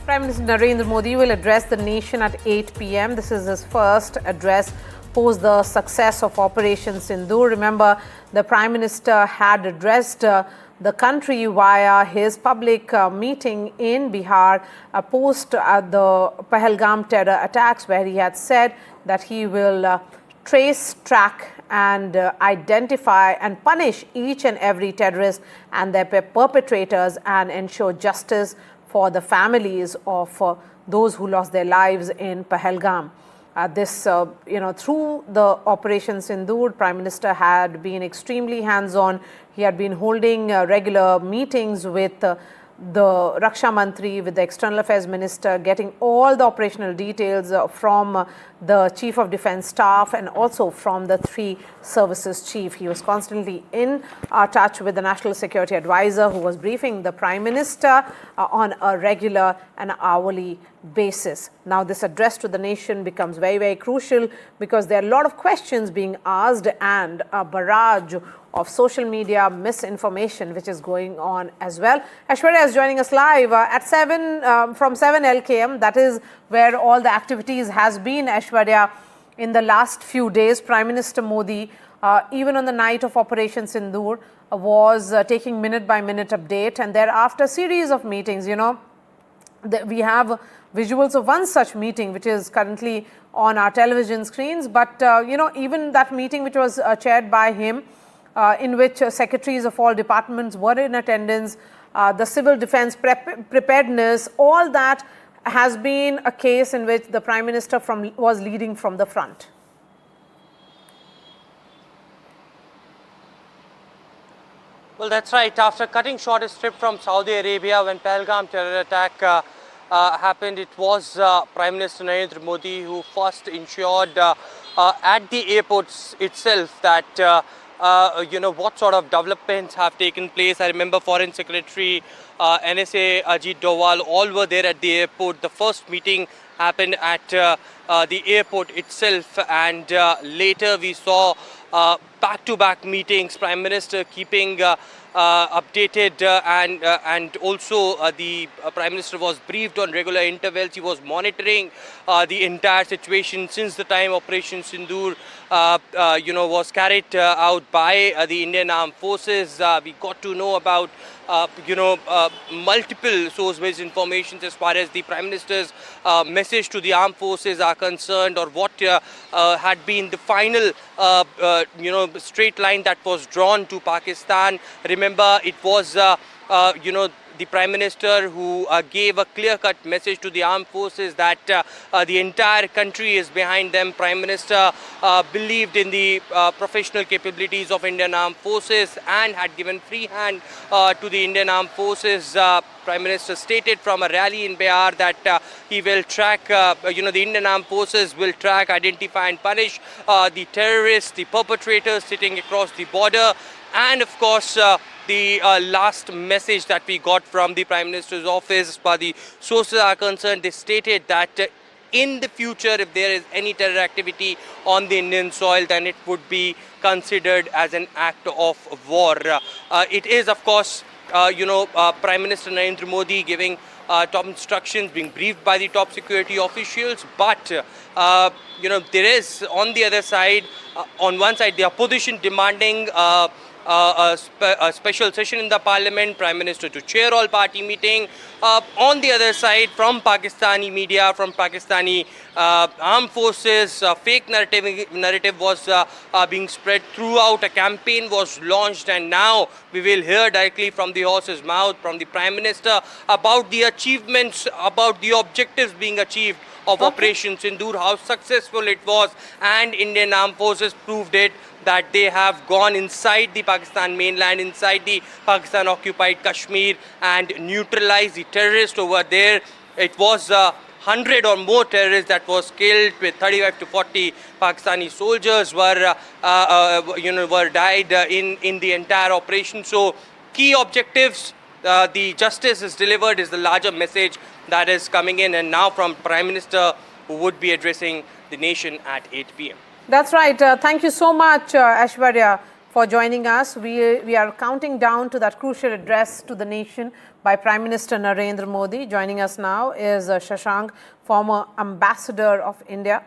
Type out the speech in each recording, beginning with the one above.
Prime Minister Narendra Modi will address the nation at 8 p.m. This is his first address post the success of Operation Sindoor. Remember, the Prime Minister had addressed the country via his public meeting in Bihar post the Pahalgam terror attacks, where he had said that he will trace, track and identify and punish each and every terrorist and their perpetrators and ensure justice for the families of those who lost their lives in Pahalgam. Through the Operation Sindoor, Prime Minister had been extremely hands-on. He had been holding regular meetings with the Raksha Mantri, with the External Affairs Minister, getting all the operational details from the Chief of Defence Staff and also from the three services chief. He was constantly in touch with the National Security Advisor, who was briefing the Prime Minister on a regular and hourly basis. Now, this address to the nation becomes very, very crucial because there are a lot of questions being asked and a barrage of social media misinformation which is going on as well. Aishwarya is joining us live at 7 from 7 LKM. That is where all the activities has been, Aishwarya, in the last few days. Prime Minister Modi, even on the night of Operation Sindoor, was taking minute-by-minute update, and thereafter series of meetings. We have visuals of one such meeting which is currently on our television screens, but even that meeting which was chaired by him, in which secretaries of all departments were in attendance, the civil defense preparedness, all that has been a case in which the Prime Minister was leading from the front. Well, that's right. After cutting short his trip from Saudi Arabia when Pahalgam terror attack happened, it was Prime Minister Narendra Modi who first ensured at the airports itself that what sort of developments have taken place. I remember Foreign Secretary, NSA, Ajit Doval, all were there at the airport. The first meeting happened at the airport itself, and later we saw back-to-back meetings, Prime Minister keeping updated and also the Prime Minister was briefed on regular intervals. He was monitoring the entire situation since the time Operation Sindoor was carried out by the Indian Armed Forces. We got to know about multiple source-based information as far as the Prime Minister's message to the armed forces are concerned, or what had been the final straight line that was drawn to Pakistan. Remember, it was the Prime Minister who gave a clear-cut message to the armed forces that the entire country is behind them. Prime Minister believed in the professional capabilities of Indian Armed Forces and had given free hand to the Indian Armed Forces. Prime Minister stated from a rally in Bihar that he will track, the Indian Armed Forces will track, identify and punish the terrorists, the perpetrators sitting across the border. And of course, the last message that we got from the Prime Minister's office, as far as the sources are concerned, they stated that in the future, if there is any terror activity on the Indian soil, then it would be considered as an act of war. It is, of course, Prime Minister Narendra Modi giving top instructions, being briefed by the top security officials, but there is on the other side, on one side, the opposition demanding a special session in the parliament, Prime Minister to chair all party meeting. On the other side, from Pakistani media, from Pakistani armed forces, fake narrative was being spread throughout. A campaign was launched, and now we will hear directly from the horse's mouth, from the Prime Minister, about the achievements, about the objectives being achieved of Operation Sindoor, how successful it was, and Indian Armed Forces proved it, that they have gone inside the Pakistan mainland, inside the Pakistan-occupied Kashmir, and neutralized the terrorists over there. It was 100 or more terrorists that was killed, with 35 to 40 Pakistani soldiers were died in the entire operation. So, key objectives, the justice is delivered, is the larger message that is coming in, and now from Prime Minister, who would be addressing the nation at 8 p.m. That's right. Thank you so much, Aishwarya, for joining us. We are counting down to that crucial address to the nation by Prime Minister Narendra Modi. Joining us now is Shashank, former ambassador of India.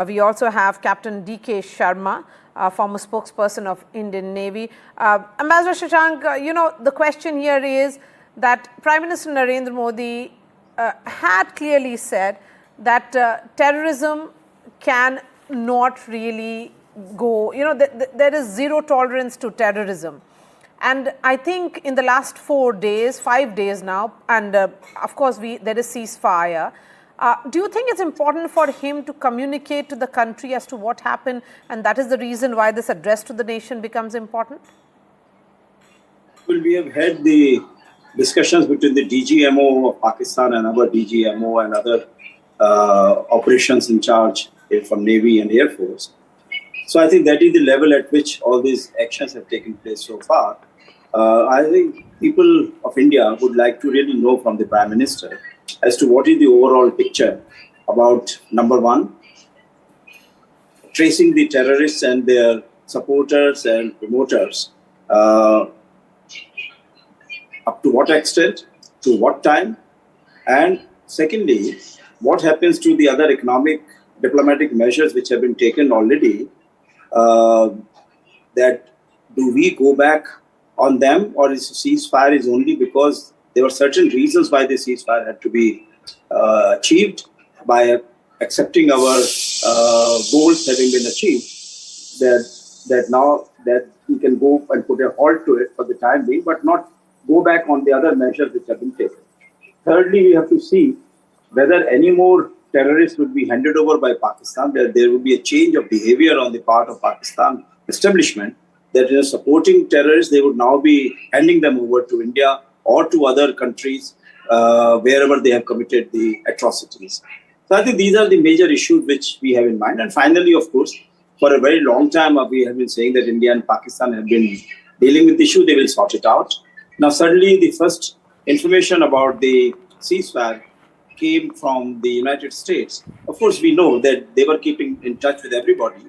We also have Captain D.K. Sharma, former spokesperson of Indian Navy. Ambassador Shashank, the question here is that Prime Minister Narendra Modi had clearly said that terrorism can not really go, there is zero tolerance to terrorism. And I think in the last 5 days now, and of course there is ceasefire. Do you think it's important for him to communicate to the country as to what happened, and that is the reason why this address to the nation becomes important? Well, we have had the discussions between the DGMO of Pakistan and our DGMO and other operations in charge from Navy and Air Force. So I think that is the level at which all these actions have taken place so far. I think people of India would like to really know from the Prime Minister as to what is the overall picture about, number one, tracing the terrorists and their supporters and promoters, up to what extent, to what time, and secondly, what happens to the other economic diplomatic measures which have been taken already, that do we go back on them, or is ceasefire is only because there were certain reasons why the ceasefire had to be achieved by accepting our goals having been achieved, that now that we can go and put a halt to it for the time being, but not go back on the other measures which have been taken. Thirdly, we have to see whether any more terrorists would be handed over by Pakistan, that there would be a change of behavior on the part of Pakistan establishment, that supporting terrorists, they would now be handing them over to India or to other countries wherever they have committed the atrocities. So I think these are the major issues which we have in mind. And finally, of course, for a very long time, we have been saying that India and Pakistan have been dealing with the issue, they will sort it out. Now, suddenly, the first information about the ceasefire came from the United States. Of course, we know that they were keeping in touch with everybody,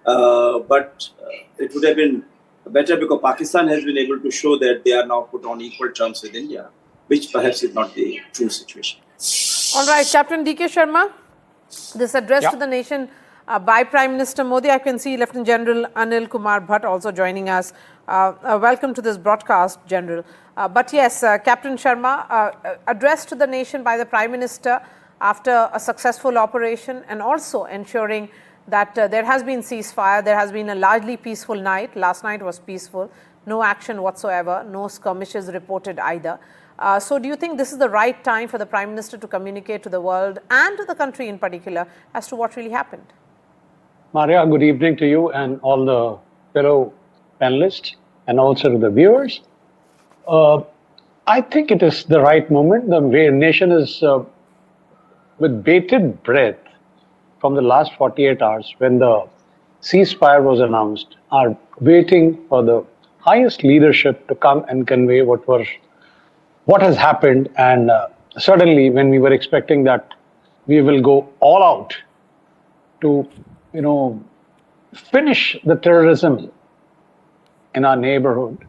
but it would have been better because Pakistan has been able to show that they are now put on equal terms with India, which perhaps is not the true situation. All right, Captain D.K. Sharma, this address to the nation by Prime Minister Modi. I can see Lieutenant General Anil Kumar Bhatt also joining us. Welcome to this broadcast, General. But yes, Captain Sharma, address to the nation by the Prime Minister after a successful operation, and also ensuring that there has been ceasefire, there has been a largely peaceful night. Last night was peaceful, no action whatsoever, no skirmishes reported either. So do you think this is the right time for the Prime Minister to communicate to the world and to the country in particular as to what really happened? Maria, good evening to you and all the fellow panelists and also to the viewers. I think it is the right moment. The nation is with bated breath from the last 48 hours when the ceasefire was announced, are waiting for the highest leadership to come and convey what has happened. And suddenly, when we were expecting that we will go all out to, finish the terrorism in our neighborhood,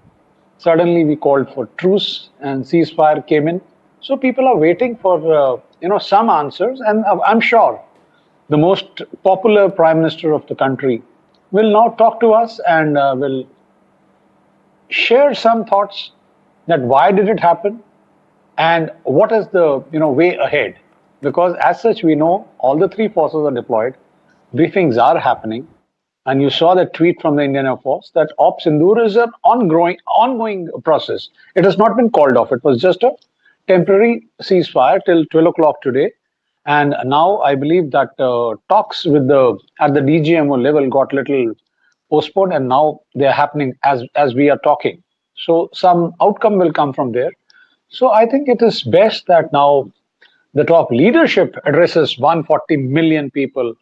suddenly we called for truce and ceasefire came in. So people are waiting for, some answers, and I'm sure the most popular Prime Minister of the country will now talk to us and will share some thoughts that why did it happen and what is the way ahead. Because as such, we know all the three forces are deployed, briefings are happening, and you saw the tweet from the Indian Air Force that Operation Sindoor is an ongoing process. It has not been called off. It was just a temporary ceasefire till 12 o'clock today. And now I believe that talks at the DGMO level got little postponed, and now they are happening as we are talking. So some outcome will come from there. So I think it is best that now the top leadership addresses 140 million people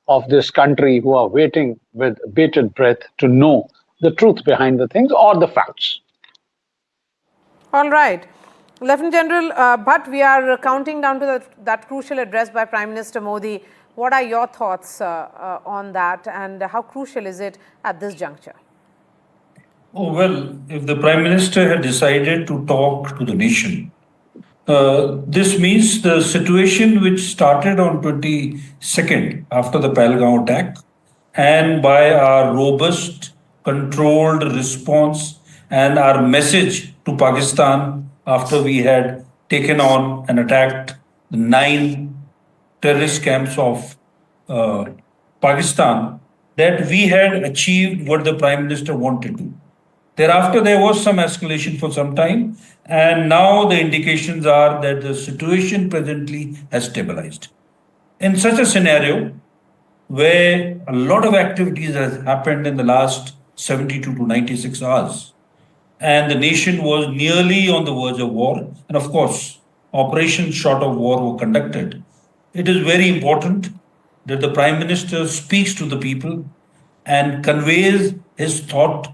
of this country who are waiting with bated breath to know the truth behind the things or the facts. All right. Lieutenant General Bhatt, we are counting down to that crucial address by Prime Minister Modi. What are your thoughts on that, and how crucial is it at this juncture? Oh, well, if the Prime Minister had decided to talk to the nation, this means the situation which started on 22nd after the Pahalgam attack, and by our robust, controlled response and our message to Pakistan after we had taken on and attacked the 9 terrorist camps of uh, Pakistan, that we had achieved what the Prime Minister wanted to. Thereafter, there was some escalation for some time, and now the indications are that the situation presently has stabilized. In such a scenario, where a lot of activities has happened in the last 72 to 96 hours, and the nation was nearly on the verge of war, and of course, operations short of war were conducted. It is very important that the Prime Minister speaks to the people and conveys his thought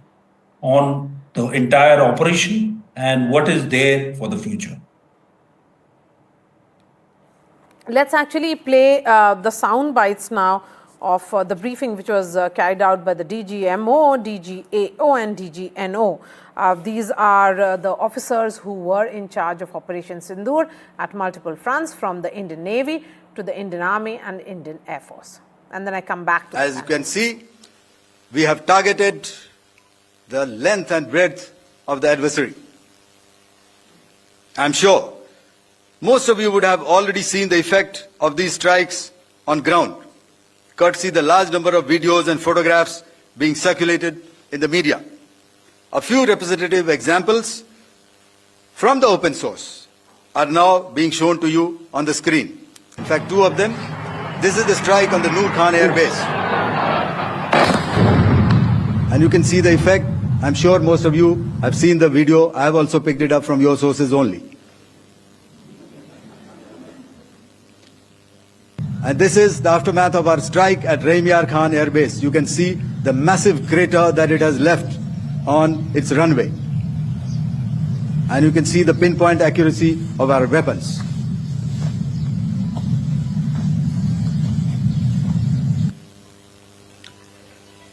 on the entire operation and what is there for the future. Let's actually play the sound bites now of the briefing which was carried out by the DGMO, DGAO and DGNO. These are the officers who were in charge of Operation Sindoor at multiple fronts, from the Indian Navy to the Indian Army and Indian Air Force. And then I come back to As you can see, we have targeted the length and breadth of the adversary. I'm sure most of you would have already seen the effect of these strikes on ground, courtesy the large number of videos and photographs being circulated in the media. A few representative examples from the open source are now being shown to you on the screen. In fact, 2 of them. This is the strike on the Noor Khan Air Base. And you can see the effect. I'm sure most of you have seen the video. I have also picked it up from your sources only. And this is the aftermath of our strike at Raimyar Khan Air Base. You can see the massive crater that it has left on its runway. And you can see the pinpoint accuracy of our weapons.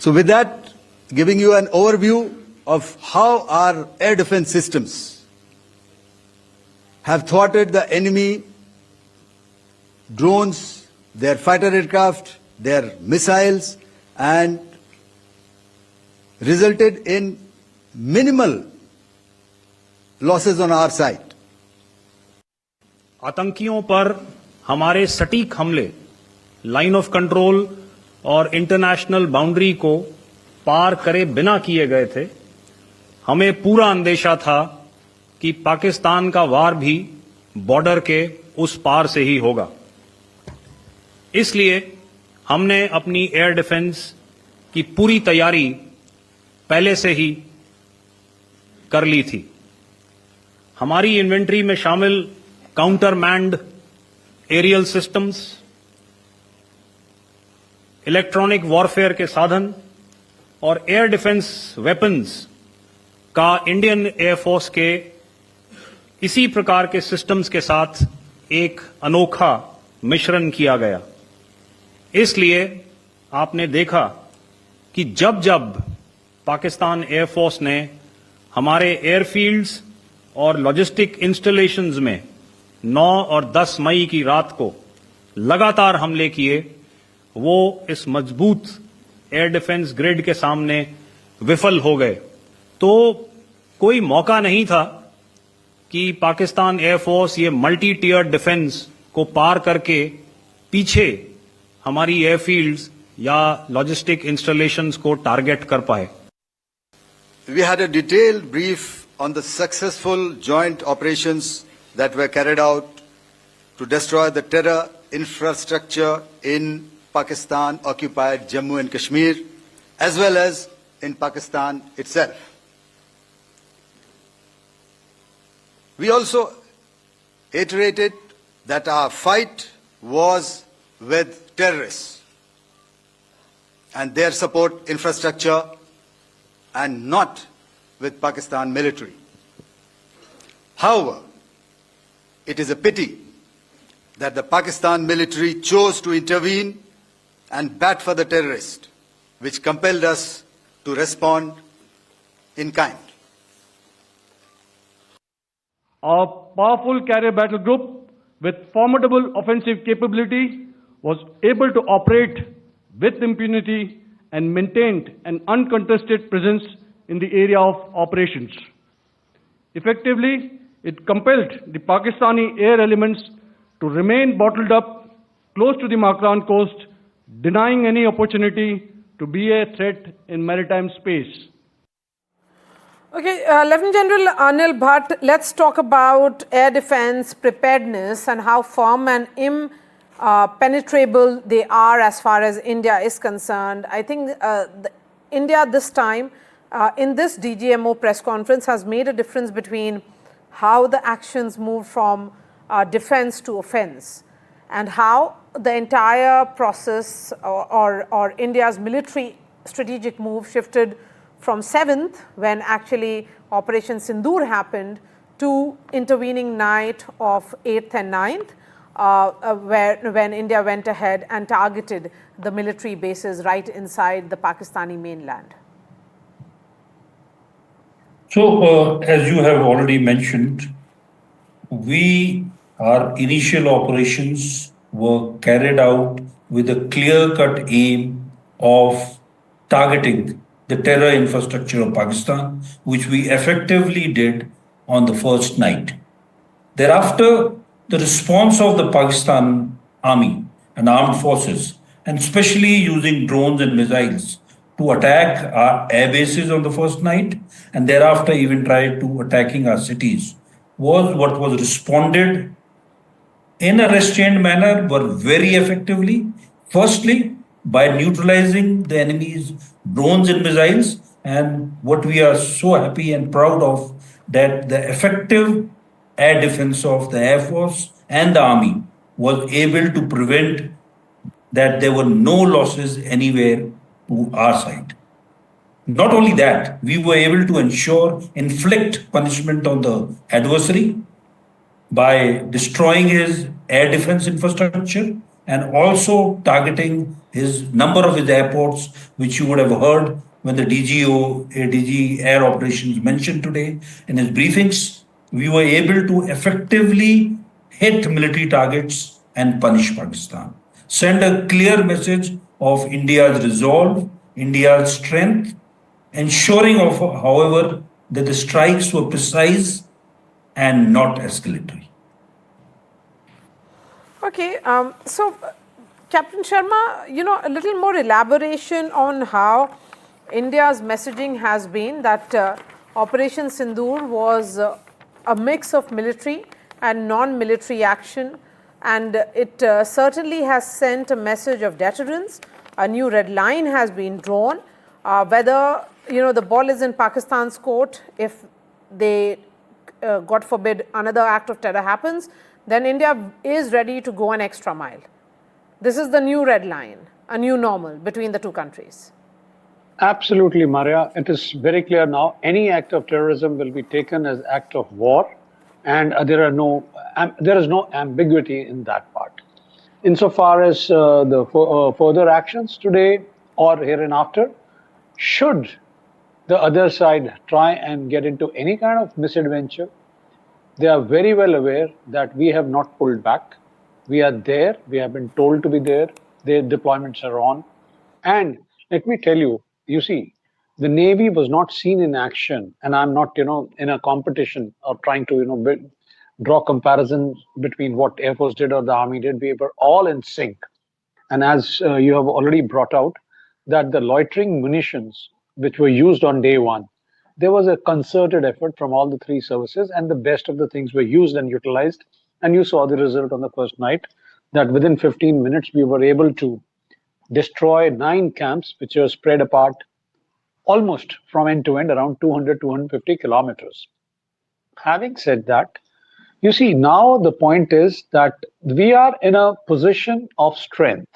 So with that, giving you an overview of how our air defense systems have thwarted the enemy drones, their fighter aircraft, their missiles, and resulted in minimal losses on our side. आतंकियों पर हमारे सटीक हमले line of control और international boundary को पार करे बिना किए गए थे। हमें पूरा अंदेशा था कि पाकिस्तान का वार भी बॉर्डर के उस पार से ही होगा। इसलिए हमने अपनी एयर डिफेंस की पूरी तैयारी पहले से ही कर ली थी। हमारी इन्वेंट्री में शामिल counter manned aerial systems, electronic warfare के साधन और एयर डिफेंस वेपन्स का इंडियन एयरफोर्स के इसी प्रकार के सिस्टम्स के साथ एक अनोखा मिश्रण किया गया। इसलिए आपने देखा कि जब जब पाकिस्तान एयरफोर्स ने हमारे एयरफील्ड्स और लॉजिस्टिक इंस्टॉलेशंस में 9 और 10 मई की रात को लगातार हमले किए, वो इस मजबूत एयर डिफेंस ग्रिड के सामने विफल हो गए। तो कोई मौका नहीं था कि पाकिस्तान एयरफोर्स ये मल्टी टियर डिफेंस को पार करके पीछे हमारी एयरफील्ड्स या लॉजिस्टिक इंस्टॉलेशंस को टारगेट कर पाए। We had a detailed brief on the successful joint operations that were carried out to destroy the terror infrastructure in Pakistan-occupied Jammu and Kashmir, as well as in Pakistan itself. We also iterated that our fight was with terrorists and their support infrastructure and not with Pakistan military. However, it is a pity that the Pakistan military chose to intervene and bat for the terrorist, which compelled us to respond in kind. Our powerful carrier battle group with formidable offensive capability was able to operate with impunity and maintained an uncontested presence in the area of operations. Effectively, it compelled the Pakistani air elements to remain bottled up close to the Makran coast, denying any opportunity to be a threat in maritime space. Okay, Lieutenant General Anil Bhatt, let's talk about air defense preparedness and how firm and impenetrable they are as far as India is concerned. I think India this time in this DGMO press conference has made a difference between how the actions moved from defense to offense and how the entire process or India's military strategic move shifted from 7th, when actually Operation Sindoor happened, to intervening night of 8th and 9th, when India went ahead and targeted the military bases right inside the Pakistani mainland. So, as you have already mentioned, our initial operations were carried out with a clear-cut aim of targeting the terror infrastructure of Pakistan, which we effectively did on the first night. Thereafter, the response of the Pakistan Army and armed forces, and especially using drones and missiles to attack our air bases on the first night, and thereafter even tried to attacking our cities, was what was responded in a restrained manner, but very effectively. Firstly, by neutralizing the enemy's drones and missiles, and what we are so happy and proud of, that the effective air defense of the Air Force and the Army was able to prevent that there were no losses anywhere to our side. Not only that, we were able to inflict punishment on the adversary by destroying his air defense infrastructure and also targeting his number of his airports, which you would have heard when the DG Air Operations mentioned today in his briefings. We were able to effectively hit military targets and punish Pakistan. Send a clear message of India's resolve, India's strength, ensuring, however, that the strikes were precise and not escalatory. Okay, so Captain Sharma, a little more elaboration on how India's messaging has been that Operation Sindoor was a mix of military and non-military action, and it certainly has sent a message of deterrence. A new red line has been drawn. Whether the ball is in Pakistan's court, if they, God forbid, another act of terror happens, then India is ready to go an extra mile. This is the new red line, a new normal between the two countries. Absolutely, Maria. It is very clear now. Any act of terrorism will be taken as act of war, and there is no ambiguity in that part. Insofar as the further actions today or hereinafter, should the other side try and get into any kind of misadventure, they are very well aware that we have not pulled back. We are there. We have been told to be there. Their deployments are on. And let me tell you, you see, the Navy was not seen in action. And I'm not, in a competition or trying to, draw comparisons between what Air Force did or the Army did. We were all in sync. And as you have already brought out, that the loitering munitions which were used on day one, there was a concerted effort from all the three services, and the best of the things were used and utilized. And you saw the result on the first night, that within 15 minutes, we were able to destroy 9 camps, which were spread apart almost from end to end, around 200, 250 kilometers. Having said that, you see, now the point is that we are in a position of strength.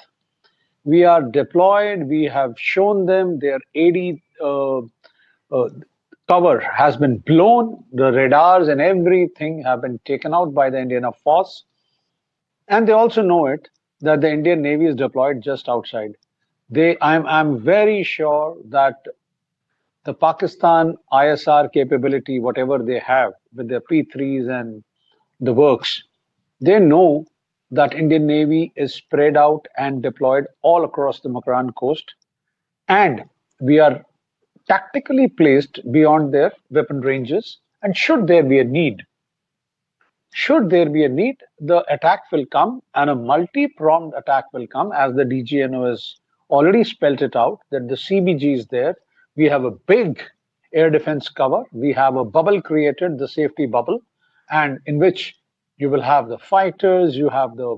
We are deployed. We have shown them their AD cover has been blown. The radars and everything have been taken out by the Indian Air Force. And they also know it, that the Indian Navy is deployed just outside. I'm very sure that the Pakistan ISR capability, whatever they have with their P3s and the works, they know that Indian Navy is spread out and deployed all across the Makran coast, and we are tactically placed beyond their weapon ranges. And should there be a need, the attack will come, and a multi-pronged attack will come, as the DGMO has already spelt it out, that the CBG is there. We have a big air defense cover. We have a bubble created, the safety bubble, and in which you will have the fighters, you have the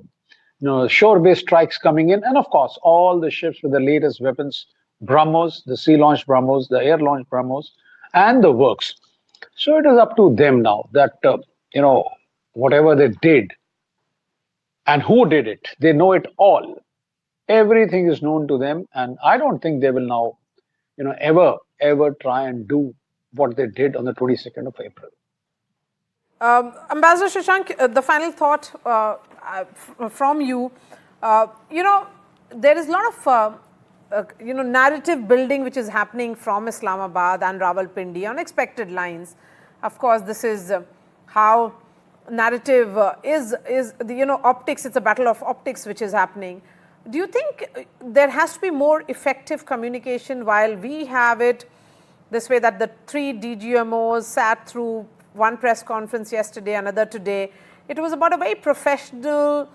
shore-based strikes coming in, and of course, all the ships with the latest weapons, BrahMos, the sea-launched BrahMos, the air-launched BrahMos, and the works. So it is up to them now that, whatever they did and who did it, they know it all. Everything is known to them, and I don't think they will now, ever try and do what they did on the 22nd of April. Ambassador Shashank, the final thought from you. There is a lot of narrative building which is happening from Islamabad and Rawalpindi on expected lines. Of course, this is how narrative is the optics. It's a battle of optics which is happening. Do you think there has to be more effective communication while we have it this way, that the 3 DGMOs sat through one press conference yesterday, another today? It was about a very professional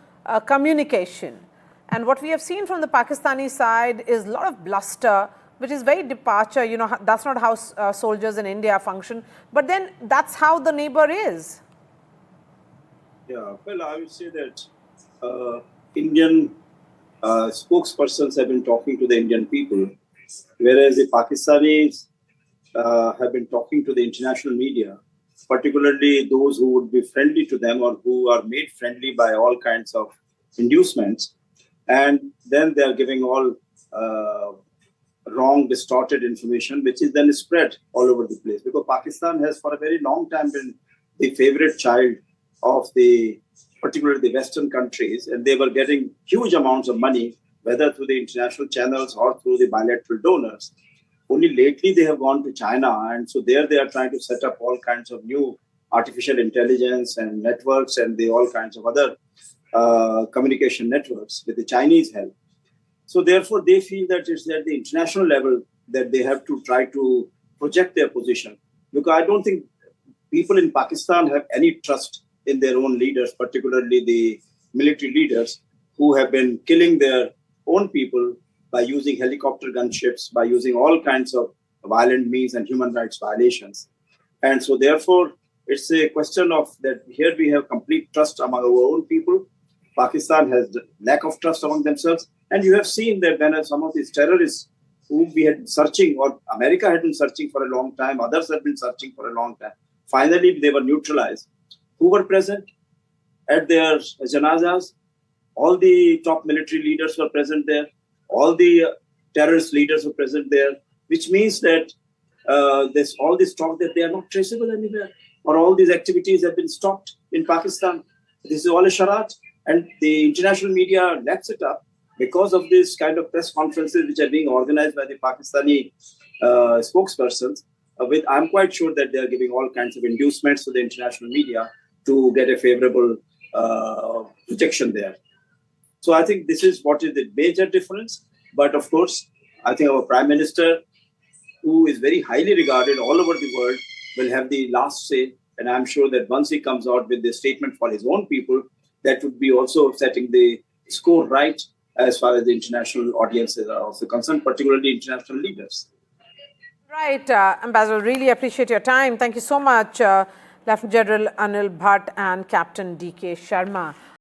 communication. And what we have seen from the Pakistani side is a lot of bluster, which is very departure. That's not how soldiers in India function. But then that's how the neighbor is. Yeah, well, I would say that Indian spokespersons have been talking to the Indian people, whereas the Pakistanis have been talking to the international media, particularly those who would be friendly to them or who are made friendly by all kinds of inducements. And then they are giving all wrong, distorted information, which is then spread all over the place. Because Pakistan has for a very long time been the favorite child of particularly the Western countries, and they were getting huge amounts of money, whether through the international channels or through the bilateral donors. Only lately they have gone to China, and so there they are trying to set up all kinds of new artificial intelligence and networks and all kinds of other communication networks with the Chinese help. So therefore they feel that it's at the international level that they have to try to project their position. Because I don't think people in Pakistan have any trust in their own leaders, particularly the military leaders who have been killing their own people by using helicopter gunships, by using all kinds of violent means and human rights violations. And so therefore, it's a question of that here we have complete trust among our own people. Pakistan has the lack of trust among themselves. And you have seen that when some of these terrorists whom we had been searching, or America had been searching for a long time, others had been searching for a long time, finally they were neutralized. Who were present at their janazas? All the top military leaders were present there. All the terrorist leaders were present there, which means that there's all this talk that they are not traceable anywhere, or all these activities have been stopped in Pakistan. This is all a charade, and the international media laps it up because of this kind of press conferences which are being organized by the Pakistani spokespersons. I'm quite sure that they are giving all kinds of inducements to the international media to get a favorable protection there. So I think this is what is the major difference. But of course, I think our Prime Minister, who is very highly regarded all over the world, will have the last say. And I'm sure that once he comes out with the statement for his own people, that would be also setting the score right as far as the international audiences are also concerned, particularly international leaders. Right, Ambassador, really appreciate your time. Thank you so much, Lieutenant General Anil Bhatt and Captain D.K. Sharma.